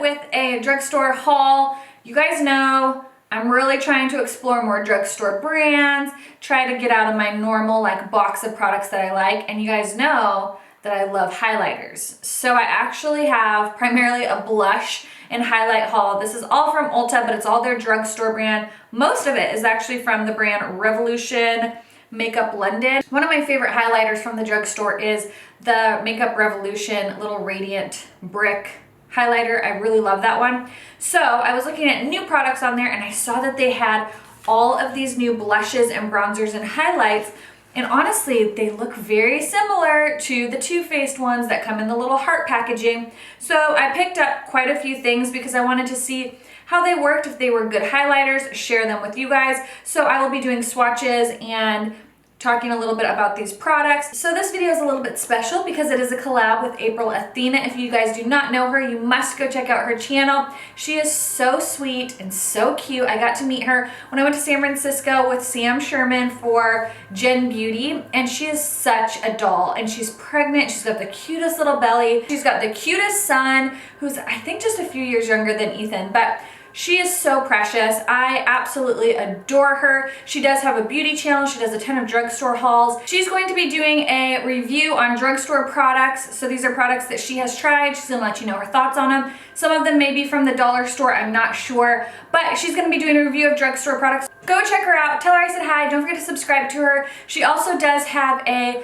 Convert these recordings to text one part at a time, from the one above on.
with a drugstore haul. You guys know I'm really trying to explore more drugstore brands, try to get out of my normal like box of products that I like, and you guys know that I love highlighters. So I actually have primarily a blush and highlight haul. This is all from Ulta, but it's all their drugstore brand. Most of it is actually from the brand Revolution Makeup London. One of my favorite highlighters from the drugstore is the Makeup Revolution little radiant brick highlighter. I really love that one. So I was looking at new products on there and I saw that they had all of these new blushes and bronzers and highlights. And honestly, they look very similar to the Too Faced ones that come in the little heart packaging. So I picked up quite a few things because I wanted to see how they worked, if they were good highlighters, share them with you guys. So I will be doing swatches and talking a little bit about these products. So this video is a little bit special because it is a collab with April Athena. If you guys do not know her, you must go check out her channel. She is so sweet and so cute. I got to meet her when I went to San Francisco with Sam Sherman for Gen Beauty, and she is such a doll, and she's pregnant. She's got the cutest little belly. She's got the cutest son who's I think just a few years younger than Ethan, but she is so precious. I absolutely adore her. She does have a beauty channel. She does a ton of drugstore hauls. She's going to be doing a review on drugstore products. So these are products that she has tried. She's gonna let you know her thoughts on them. Some of them may be from the dollar store, I'm not sure, but she's gonna be doing a review of drugstore products. Go check her out, tell her I said hi, don't forget to subscribe to her. She also does have a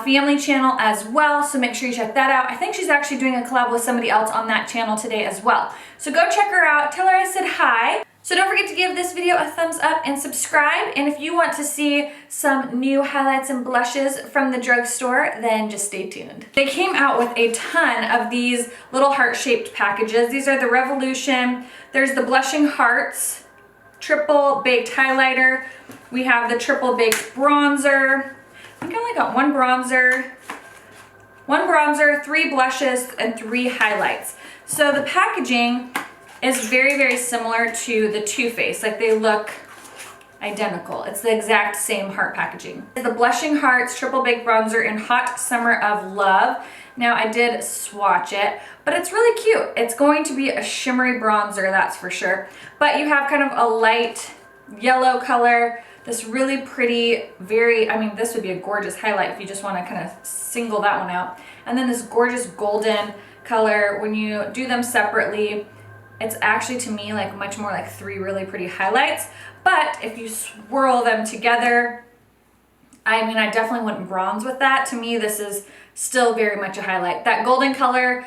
family channel as well, so make sure you check that out. I think she's actually doing a collab with somebody else on that channel today as well. So go check her out, tell her I said hi. So don't forget to give this video a thumbs up and subscribe. And if you want to see some new highlights and blushes from the drugstore, then just stay tuned. They came out with a ton of these little heart-shaped packages. These are the Revolution. There's the Blushing Hearts Triple Baked Highlighter. We have the Triple Baked Bronzer. I think I only got one bronzer, 3 blushes, and 3 highlights. So the packaging is very, very similar to the Too Faced. Like they look identical. It's the exact same heart packaging. The Blushing Hearts Triple Baked Bronzer in Hot Summer of Love. Now I did swatch it, but it's really cute. It's going to be a shimmery bronzer, that's for sure. But you have kind of a light yellow color, this really pretty, this would be a gorgeous highlight if you just want to kind of single that one out. And then this gorgeous golden color. When you do them separately, it's actually, to me, like much more like 3 really pretty highlights. But if you swirl them together, I definitely wouldn't bronze with that. To me, this is still very much a highlight. That golden color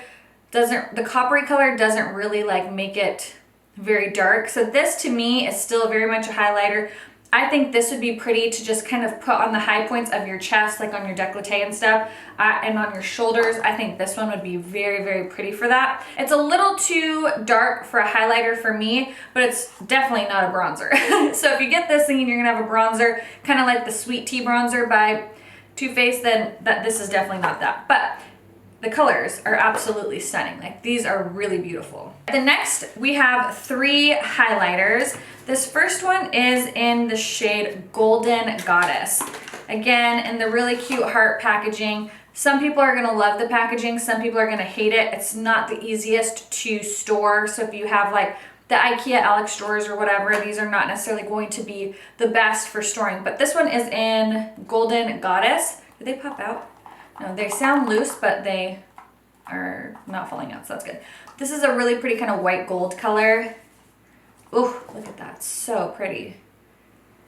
the coppery color doesn't really like make it very dark. So this to me is still very much a highlighter. I think this would be pretty to just kind of put on the high points of your chest, like on your décolleté and stuff, and on your shoulders. I think this one would be very, very pretty for that. It's a little too dark for a highlighter for me, but it's definitely not a bronzer. So if you get this thinking you're gonna have a bronzer, kind of like the Sweet Tea bronzer by Too Faced, then this is definitely not that. But the colors are absolutely stunning. Like these are really beautiful. The next, we have 3 highlighters. This first one is in the shade Golden Goddess. Again, in the really cute heart packaging. Some people are gonna love the packaging, some people are gonna hate it. It's not the easiest to store. So if you have like the IKEA Alex drawers or whatever, these are not necessarily going to be the best for storing. But this one is in Golden Goddess. Did they pop out? No, they sound loose, but they are not falling out, so that's good. This is a really pretty kind of white gold color. Ooh, look at that, so pretty.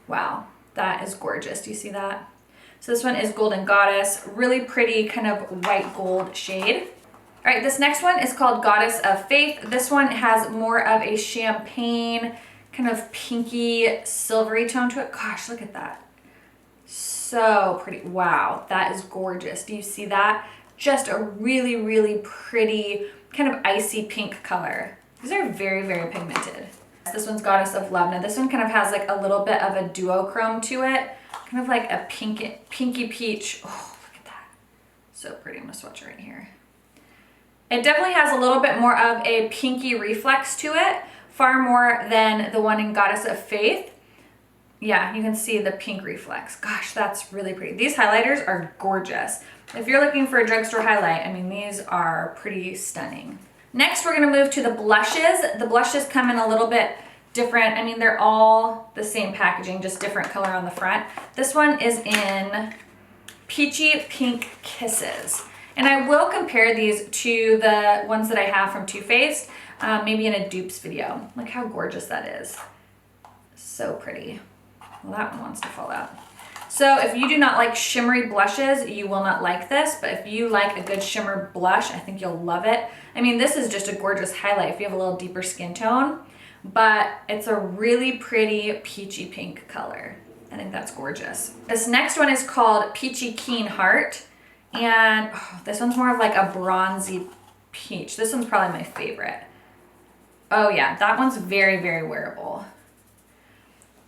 Wow, that is gorgeous. Do you see that? So this one is Golden Goddess, really pretty kind of white gold shade. All right, this next one is called Goddess of Faith. This one has more of a champagne, kind of pinky, silvery tone to it. Gosh, look at that. So pretty. Wow, that is gorgeous. Do you see that? Just a really, really pretty kind of icy pink color. These are very, very pigmented. This one's Goddess of Love. Now this one kind of has like a little bit of a duochrome to it. Kind of like a pinky peach. Oh, look at that. So pretty. I'm gonna swatch it right here. It definitely has a little bit more of a pinky reflex to it, far more than the one in Goddess of Faith. Yeah, you can see the pink reflex. Gosh, that's really pretty. These highlighters are gorgeous. If you're looking for a drugstore highlight, these are pretty stunning. Next, we're gonna move to the blushes. The blushes come in a little bit different. I mean, they're all the same packaging, just different color on the front. This one is in Peachy Pink Kisses. And I will compare these to the ones that I have from Too Faced, maybe in a dupes video. Look how gorgeous that is. So pretty. Well, that one wants to fall out. So if you do not like shimmery blushes, you will not like this, but if you like a good shimmer blush, I think you'll love it. I mean, this is just a gorgeous highlight if you have a little deeper skin tone, but it's a really pretty peachy pink color. I think that's gorgeous. This next one is called Peachy Keen Heart. And this one's more of like a bronzy peach. This one's probably my favorite. Oh yeah, that one's very, very wearable.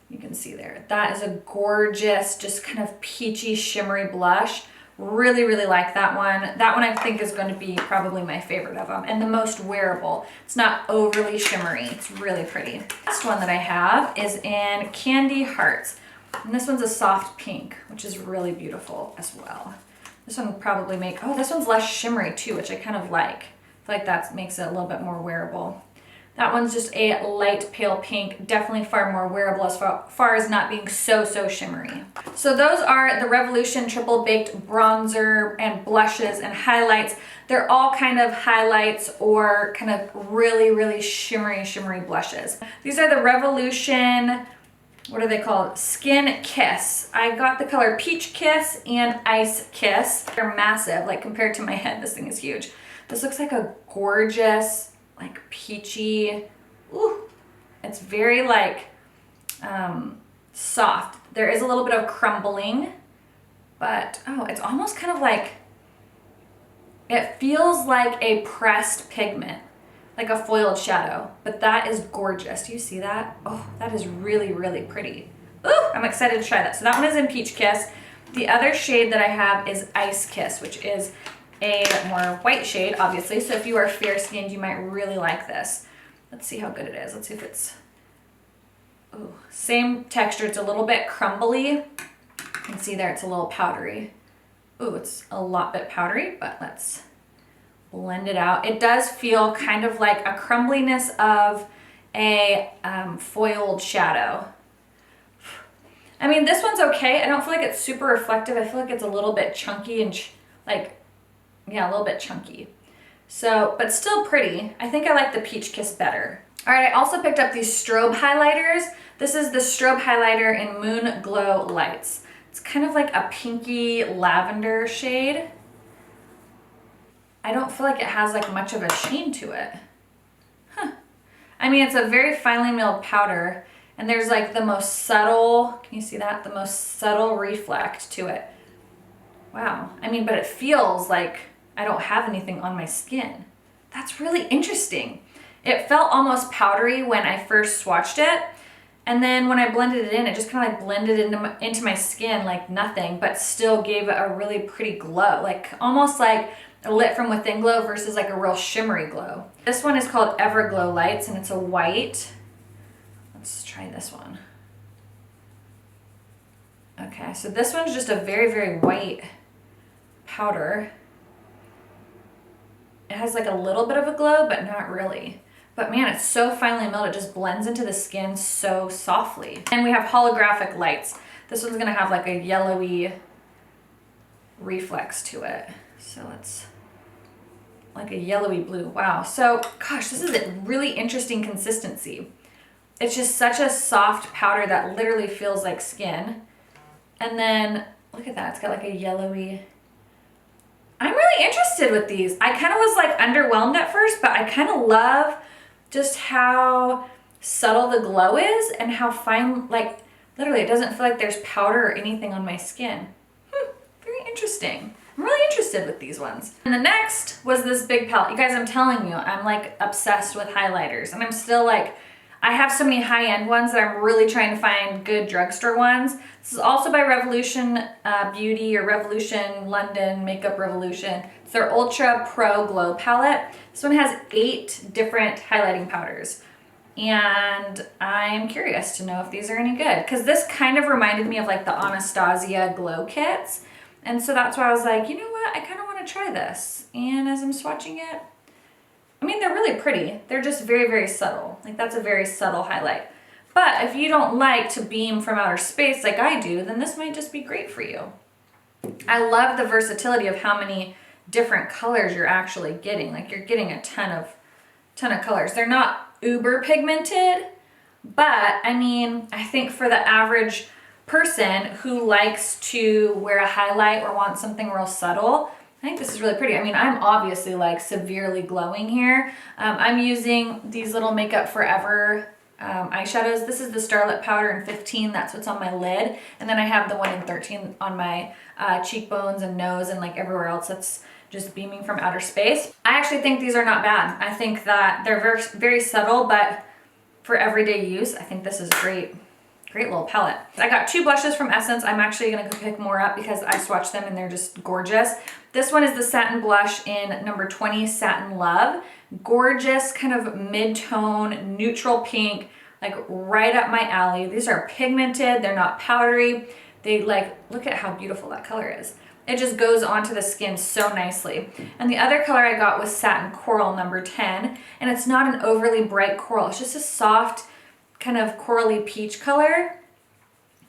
You can see there. That is a gorgeous, just kind of peachy, shimmery blush. Really, really like that one. That one I think is going to be probably my favorite of them and the most wearable. It's not overly shimmery. It's really pretty. Next one that I have is in Candy Hearts. And this one's a soft pink, which is really beautiful as well. This one would probably make, oh, this one's less shimmery too, which I kind of like. I feel like that makes it a little bit more wearable. That one's just a light pale pink, definitely far more wearable as far as not being so shimmery. So those are the Revolution Triple Baked Bronzer and Blushes and Highlights. They're all kind of highlights or kind of really, really shimmery blushes. These are the Revolution, what are they called? Skin Kiss. I got the color Peach Kiss and Ice Kiss. They're massive, like compared to my head, this thing is huge. This looks like a gorgeous, like peachy, ooh, it's very like soft. There is a little bit of crumbling, but oh, it's almost kind of like, it feels like a pressed pigment, like a foiled shadow, but that is gorgeous. Do you see that? Oh, that is really, really pretty. Ooh, I'm excited to try that. So that one is in Peach Kiss. The other shade that I have is Ice Kiss, which is a more white shade, obviously. So if you are fair-skinned, you might really like this. Let's see how good it is. Let's see if it's, ooh, same texture. It's a little bit crumbly. You can see there it's a little powdery. Ooh, it's a lot bit powdery, but let's blend it out. It does feel kind of like a crumbliness of a foiled shadow. I mean, this one's okay. I don't feel like it's super reflective. I feel like it's a little bit chunky and yeah, a little bit chunky. So, but still pretty. I think I like the Peach Kiss better. All right, I also picked up these strobe highlighters. This is the strobe highlighter in Moon Glow Lights. It's kind of like a pinky lavender shade. I don't feel like it has like much of a sheen to it. Huh. I mean, it's a very finely milled powder, and there's like the most subtle, can you see that? The most subtle reflect to it. Wow. I mean, but it feels like I don't have anything on my skin. That's really interesting. It felt almost powdery when I first swatched it. And then when I blended it in, it just kind of like blended into my skin like nothing, but still gave it a really pretty glow. Like almost like a lit from within glow versus like a real shimmery glow. This one is called Everglow Lights and it's a white. Let's try this one. Okay, so this one's just a very, very white powder. It has like a little bit of a glow, but not really. But man, it's so finely milled, it just blends into the skin so softly. And we have Holographic Lights. This one's gonna have like a yellowy reflex to it. So it's like a yellowy blue, wow. So gosh, this is a really interesting consistency. It's just such a soft powder that literally feels like skin. And then look at that, it's got like a yellowy, I'm really interested with these. I kind of was like underwhelmed at first, but I kind of love just how subtle the glow is and how fine, like literally it doesn't feel like there's powder or anything on my skin. Very interesting. I'm really interested with these ones. And the next was this big palette. You guys, I'm telling you, I'm like obsessed with highlighters and I'm still like, I have so many high-end ones that I'm really trying to find good drugstore ones. This is also by Revolution Beauty or Revolution London Makeup Revolution. It's their Ultra Pro Glow Palette. This one has 8 different highlighting powders. And I'm curious to know if these are any good. Because this kind of reminded me of like the Anastasia Glow Kits. And so that's why I was like, you know what? I kind of want to try this. And as I'm swatching it, I mean, they're really really pretty. They're just very, very subtle. Like that's a very subtle highlight. But if you don't like to beam from outer space like I do, then this might just be great for you. I love the versatility of how many different colors you're actually getting. Like you're getting a ton of colors. They're not uber pigmented, but I mean, I think for the average person who likes to wear a highlight or wants something real subtle, I think this is really pretty. I mean, I'm obviously like severely glowing here. I'm using these little Makeup Forever eyeshadows. This is the Starlit Powder in 15. That's what's on my lid. And then I have the one in 13 on my cheekbones and nose and like everywhere else that's just beaming from outer space. I actually think these are not bad. I think that they're very, very subtle, but for everyday use, I think this is great. Great little palette. I got 2 blushes from Essence. I'm actually gonna go pick more up because I swatched them and they're just gorgeous. This one is the Satin Blush in number 20, Satin Love. Gorgeous, kind of mid-tone, neutral pink, like right up my alley. These are pigmented, they're not powdery. They like, look at how beautiful that color is. It just goes onto the skin so nicely. And the other color I got was Satin Coral number 10, and it's not an overly bright coral. It's just a soft, kind of corally peach color,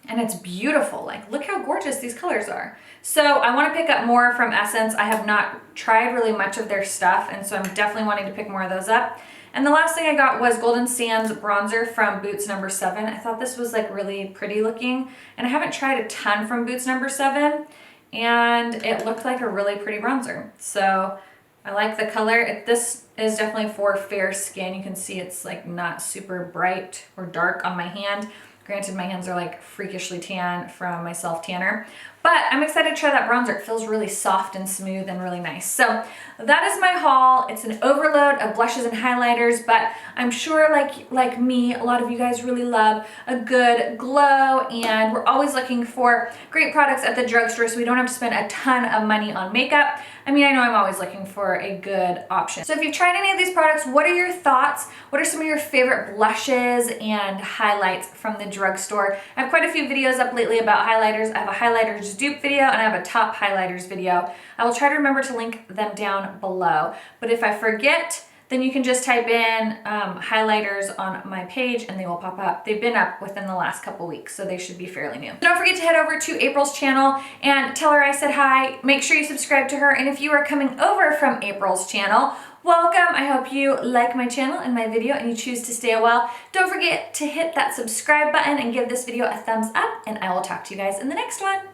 and it's beautiful. Like, look how gorgeous these colors are. So I want to pick up more from Essence. I have not tried really much of their stuff, and so I'm definitely wanting to pick more of those up. And the last thing I got was Golden Sands bronzer from Boots number 7. I thought this was like really pretty looking, and I haven't tried a ton from Boots number 7, and it looked like a really pretty bronzer. So I like the color. This is definitely for fair skin. You can see it's like not super bright or dark on my hand. Granted, my hands are like freakishly tan from my self-tanner, but I'm excited to try that bronzer. It feels really soft and smooth and really nice. So that is my haul. It's an overload of blushes and highlighters, but I'm sure like me, a lot of you guys really love a good glow, and we're always looking for great products at the drugstore so we don't have to spend a ton of money on makeup. I mean, I know I'm always looking for a good option. So if you've tried any of these products, what are your thoughts? What are some of your favorite blushes and highlights from the drugstore? I have quite a few videos up lately about highlighters. I have a highlighters dupe video and I have a top highlighters video. I will try to remember to link them down below. But if I forget, then you can just type in highlighters on my page and they will pop up. They've been up within the last couple weeks, so they should be fairly new. Don't forget to head over to April's channel and tell her I said hi. Make sure you subscribe to her, and if you are coming over from April's channel, welcome. I hope you like my channel and my video and you choose to stay a while. Don't forget to hit that subscribe button and give this video a thumbs up, and I will talk to you guys in the next one.